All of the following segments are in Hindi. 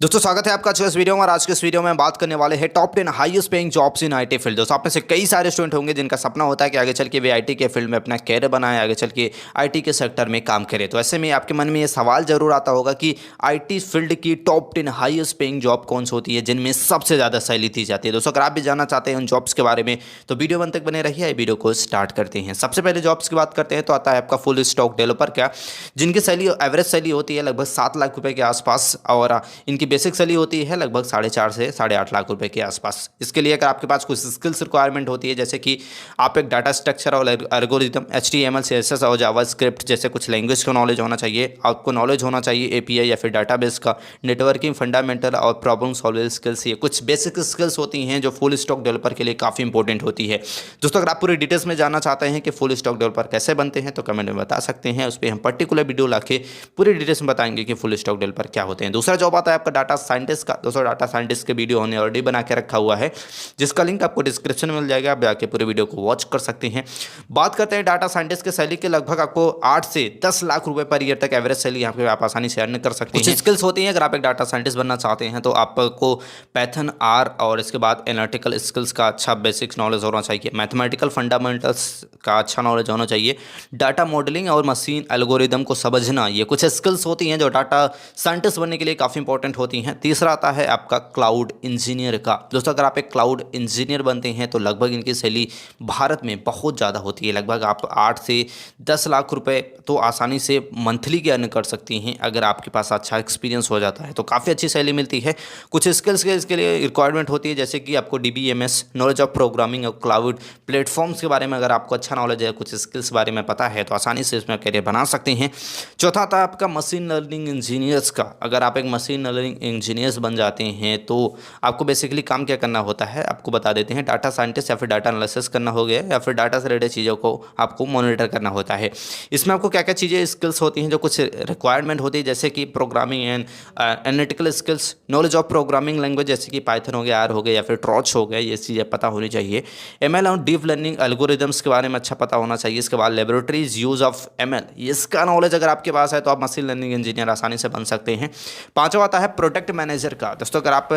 दोस्तों स्वागत है आपका आज के इस वीडियो में। और आज के इस वीडियो में बात करने वाले हैं top 10 highest paying jobs in IT field. दोस्तों आप में से कई सारे स्टूडेंट होंगे जिनका सपना होता है कि आगे चल के वे आईटी के फील्ड में अपना कैरियर बनाएं, आगे चल के आईटी के सेक्टर में काम करें। तो ऐसे में आपके मन में ये सवाल जरूर आता होगा कि आईटी फील्ड की टॉप 10 हाईएस्ट पेइंग जॉब कौन सी होती है जिनमें सबसे ज़्यादा सैलरी दी जाती है। दोस्तों अगर आप भी जानना चाहते हैं उन जॉब्स के बारे में तो वीडियो बन तक बने रहिए। वीडियो को स्टार्ट करते हैं। सबसे पहले जॉब्स की बात करते हैं तो आता है आपका फुल स्टॉक डेवलपर का, जिनकी सैलरी एवरेज सैलरी होती है लगभग 7 लाख रुपए के आसपास और इनकी बेसिक सैलरी होती है लगभग 4.5 से 8.5 लाख रुपए के आसपास। इसके लिए अगर आपके पास कुछ स्किल्स रिक्वायरमेंट होती है जैसे कि आप एक डाटा स्ट्रक्चर और एल्गोरिथम HTML CSS और जावास्क्रिप्ट जैसे कुछ लैंग्वेज का नॉलेज होना चाहिए। आपको नॉलेज होना चाहिए API या फिर डाटाबेस का, नेटवर्किंग फंडामेंटल और प्रॉब्लम सॉल्विंग स्किल्स। ये कुछ बेसिक स्किल्स होती हैं जो फुल स्टॉक डेवलपर के लिए काफ़ी इंपॉर्टेंट होती है। दोस्तों अगर आप पूरी डिटेल्स में जानना चाहते हैं कि फुल स्टॉक डेवलपर कैसे बनते हैं तो कमेंट में बता सकते हैं। उस पर हम पर्टिकुलर वीडियो लाके पूरी डिटेल्स में बताएंगे कि फुल स्टॉक डेवलपर क्या होते हैं। दूसरा जॉब आता है आपका डाटा साइंटिस्ट का। दोस्तों डाटा साइंटिस्ट के वीडियो हमने ऑलरेडी बना के रखा हुआ है जिसका लिंक आपको डिस्क्रिप्शन में मिल जाएगा, आप जाके पूरे वीडियो को वॉच कर सकते हैं। बात करते हैं डाटा साइंटिस्ट के सैलरी के, लगभग आपको 8 से 10 लाख रुपए पर ईयर तक एवरेज सैलरी यहाँ पे आप आसानी से अर्न कर सकते हैं। कुछ स्किल्स होती हैं अगर आप एक डाटा साइंटिस्ट बनना चाहते हैं तो आपको पैथन R और इसके बाद एनालिटिकल स्किल्स का अच्छा बेसिक्स नॉलेज होना चाहिए, मैथमेटिकल फंडामेंटल्स का अच्छा नॉलेज होना चाहिए, डाटा मॉडलिंग और मशीन एल्गोरिदम को समझना, ये कुछ स्किल्स होती हैं जो डाटा साइंटिस्ट बनने के लिए काफ़ी इंपॉर्टेंट होती हैं। तीसरा आता है आपका क्लाउड इंजीनियर का। दोस्तों अगर आप एक क्लाउड इंजीनियर बनते हैं तो लगभग इनकी सैलरी भारत में बहुत ज़्यादा होती है, लगभग आप 8 से 10 लाख रुपए तो आसानी से मंथली के अर्न कर सकती हैं अगर आपके पास अच्छा एक्सपीरियंस हो जाता है तो काफ़ी अच्छी सैलरी मिलती है। कुछ स्किल्स के इसके लिए रिक्वायरमेंट होती है जैसे कि आपको DBMS नॉलेज ऑफ प्रोग्रामिंग और क्लाउड प्लेटफॉर्म्स के बारे में अगर आपको अच्छा नॉलेज है, कुछ स्किल्स बारे में पता है तो आसानी से इसमें करियर बना सकते हैं। चौथा था आपका मशीन लर्निंग इंजीनियर्स का। अगर आप एक मशीन लर्निंग इंजीनियर्स बन जाते हैं तो आपको बेसिकली काम क्या करना होता है आपको बता देते हैं। डाटा साइंटिस्ट या फिर डाटा एनालिसिस करना हो गया या फिर डाटा से रिलेटेड चीज़ों को आपको मॉनिटर करना होता है। इसमें आपको क्या क्या चीज़ें स्किल्स होती हैं जो कुछ रिक्वायरमेंट होती है जैसे कि programming and analytical skills, knowledge of programming language जैसे कि पाइथन हो गया, R हो गया या फिर ट्रॉच हो गया, ये चीज़ें पता होनी चाहिए। ML और डीप लर्निंग एल्गोरिदम्स के बारे में अच्छा पता होना चाहिए। इसके बाद लेबोरेटरीज यूज़ ऑफ ML, इसका नॉलेज अगर आपके पास है तो आप मशीन लर्निंग इंजीनियर आसानी से बन सकते हैं। पांचवा आता है प्रोडक्ट मैनेजर का। दोस्तों अगर आप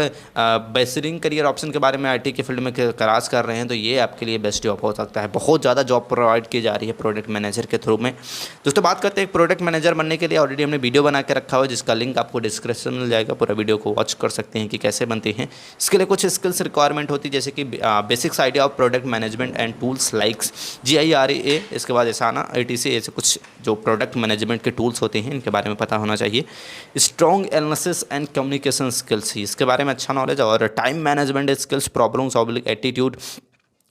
बेहतरीन करियर ऑप्शन के बारे में आईटी के फील्ड में क्लास कर रहे हैं तो ये आपके लिए बेस्ट जॉब हो सकता है। बहुत ज़्यादा जॉब प्रोवाइड की जा रही है प्रोडक्ट मैनेजर के थ्रू में। दोस्तों बात करते हैं प्रोडक्ट मैनेजर बनने के लिए ऑलरेडी हमने वीडियो बना के रखा हुआ है जिसका लिंक आपको डिस्क्रिप्शन में मिल जाएगा, पूरा वीडियो को वॉच कर सकते हैं कि कैसे बनते हैं। इसके लिए कुछ स्किल्स रिक्वायरमेंट होती है जैसे कि basics idea of product management and tools likes GIRA, इसके बाद एसाना ATC, ऐसे कुछ जो प्रोडक्ट मैनेजमेंट के टूल्स होते हैं इनके बारे में पता होना चाहिए। Strong analysis and communication skills, इसके बारे में अच्छा नॉलेज, और time management skills, problem solving attitude,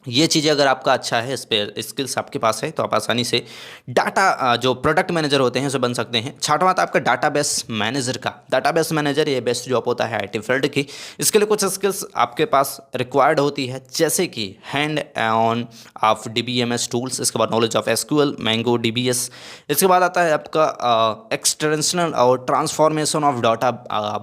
ये चीज़ें अगर आपका अच्छा है, इस पर स्किल्स आपके पास है तो आप आसानी से डाटा जो प्रोडक्ट मैनेजर होते हैं उसे बन सकते हैं। छठवां था आपका डाटाबेस मैनेजर का। डाटाबेस मैनेजर ये बेस्ट जॉब होता है आईटी फील्ड की। इसके लिए कुछ स्किल्स आपके पास रिक्वायर्ड होती है जैसे कि hand on off DBMS tools, इसके बाद knowledge of SQL, mango DBS। इसके बाद आता है आपका एक्सटेंशनल और ट्रांसफॉर्मेशन ऑफ डाटा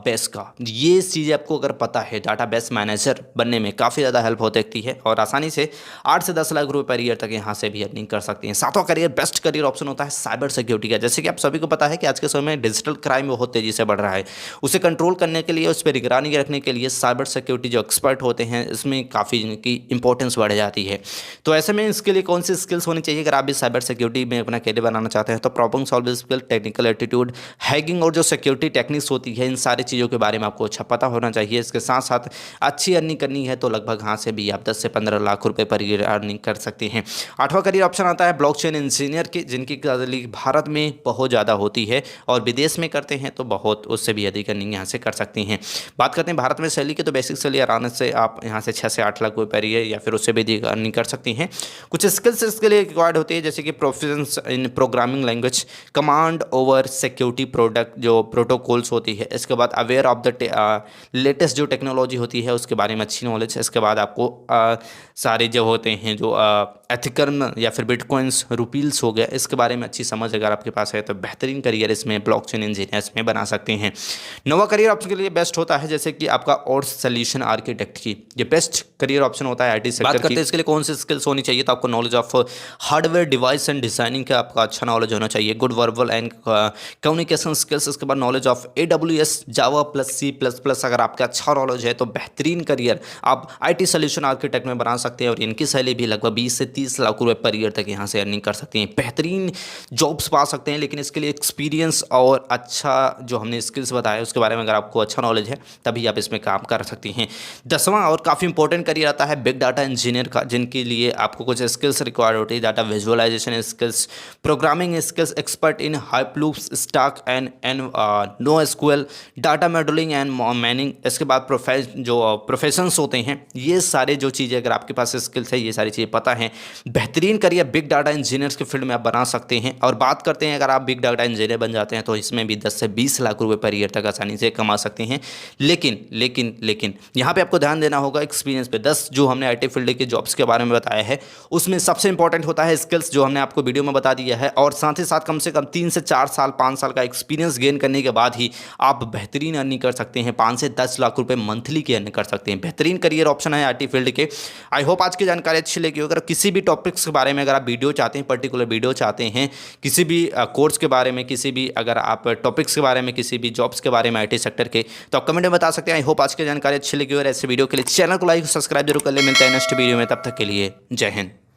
बेस का। ये चीज़ें आपको अगर पता है डाटाबेस मैनेजर बनने में काफ़ी ज़्यादा हेल्प हो सकती है और आसानी से 8 से 10 लाख रुपए पर ईयर तक यहाँ से भी अर्निंग कर सकते हैं। सातवां करियर बेस्ट करियर ऑप्शन होता है साइबर सिक्योरिटी का। जैसे कि आप सभी को पता है कि आज के समय में डिजिटल क्राइम बहुत तेजी से बढ़ रहा है, उसे कंट्रोल करने के लिए, उस पर निगरानी रखने के लिए साइबर सिक्योरिटी जो एक्सपर्ट होते हैं इसमें काफ़ी इनकी इंपॉर्टेंस बढ़ जाती है। तो ऐसे में इसके लिए कौन सी स्किल्स होनी चाहिए अगर आप भी साइबर सिक्योरिटी में अपना करियर बनाना चाहते हैं तो problem solving skill, technical attitude, hacking और जो सिक्योरिटी टेक्निक्स होती है इन सारी चीज़ों के बारे में आपको अच्छा पता होना चाहिए। इसके साथ साथ अच्छी अर्निंग करनी है तो लगभग यहाँ से भी आप 10 से 15 लाख रुपए पर ईयर अर्निंग कर सकते हैं। आठवां करियर ऑप्शन आता है ब्लॉकचेन इंजीनियर की, जिनकी सैलरी भारत में बहुत ज़्यादा होती है और विदेश में करते हैं तो बहुत उससे भी अधिक अर्निंग यहाँ से कर सकती हैं। बात करते हैं भारत में सैलरी की तो बेसिक सैलरी आराम से आप यहाँ से 6 से 8 लाख रुपए पर ईयर या फिर उससे भी अधिक अर्निंग कर सकती हैं। कुछ स्किल्स इसके लिए रिक्वायर्ड होती है जैसे कि proficiency in programming language, command over security product जो प्रोटोकॉल्स होती है, इसके बाद अवेयर ऑफ द लेटेस्ट जो टेक्नोलॉजी होती है उसके बारे में अच्छी नॉलेज है। इसके बाद आपको सारे जो होते हैं जो एथिकल या फिर बिटकॉइंस रूपील्स हो गया, इसके बारे में अच्छी समझ अगर आपके पास है तो बेहतरीन करियर इसमें ब्लॉकचेन इंजीनियर्स में बना सकते हैं। नवा करियर ऑप्शन के लिए बेस्ट होता है जैसे कि आपका और सोल्यूशन आर्किटेक्ट की, ये बेस्ट करियर ऑप्शन होता है आईटी सेक्टर। बात करते हैं इसके लिए कौन सी स्किल्स होनी चाहिए, तो आपको knowledge of hardware device and designing का आपका अच्छा नॉलेज होना चाहिए, good verbal and communication skills, इसके बाद knowledge of AWS Java plus C++, अगर आपका अच्छा नॉलेज है तो बेहतरीन करियर आप आईटी सोल्यूशन आर्किटेक्ट में बना सकते हैं और इनकी सैलरी भी लगभग 20 से 30 लाख रुपए पर ईयर तक यहाँ से अर्निंग कर सकते हैं, बेहतरीन जॉब्स पा सकते हैं। लेकिन इसके लिए एक्सपीरियंस और अच्छा जो हमने स्किल्स बताया उसके बारे में अगर आपको अच्छा नॉलेज है तभी आप इसमें काम कर सकते हैं। 10वां और काफ़ी इंपॉर्टेंट करियर आता है बिग डाटा इंजीनियर का, जिनके लिए आपको कुछ स्किल्स रिक्वायर्ड होती है, data visualisation skills, programming skills, expert in hyperloops, stack and no SQL, data modelling and mining. इसके बाद प्रोफेशंस होते हैं, ये सारे जो चीज़ें अगर आपके पास स्किल्स है, ये सारी चीज़ें पता है, बेहतरीन करियर बिग डाटा इंजीनियर्स के फील्ड में आप बना सकते हैं। और बात करते हैं अगर आप बिग डाटा इंजीनियर बन जाते हैं तो इसमें भी 10 से 20 लाख रुपए पर ईयर तक आसानी से कमा सकते हैं। लेकिन यहाँ पे आपको ध्यान देना होगा एक्सपीरियंस पे। 10 जो हमने आईटी फील्ड के जॉब्स के बारे में बताया है उसमें सबसे इंपॉर्टेंट होता है स्किल्स, जो हमने आपको वीडियो में बता दिया है, और साथ ही साथ कम से कम 3 से 4 साल 5 साल का एक्सपीरियंस गेन करने के बाद ही आप बेहतरीन अर्निंग कर सकते हैं, 5 से 10 लाख रुपए मंथली की अर्निंग कर सकते हैं। बेहतरीन करियर ऑप्शन है आईटी फील्ड के। आई होप आज की जानकारी अच्छी लगी। अगर किसी भी टॉपिक्स के बारे में अगर आप वीडियो चाहते हैं, पर्टिकुलर वीडियो चाहते हैं किसी भी कोर्स के बारे में, किसी भी अगर आप टॉपिक्स के बारे में, किसी भी जॉब्स के बारे में आईटी सेक्टर के, तो आप कमेंट में बता सकते हैं। आई होप आज की जानकारी अच्छी लगी और ऐसे वीडियो के लिए चैनल को लाइक सब्सक्राइब जरूर कर ले। मिलता है नेक्स्ट वीडियो में, तब तक के लिए जय हिंद।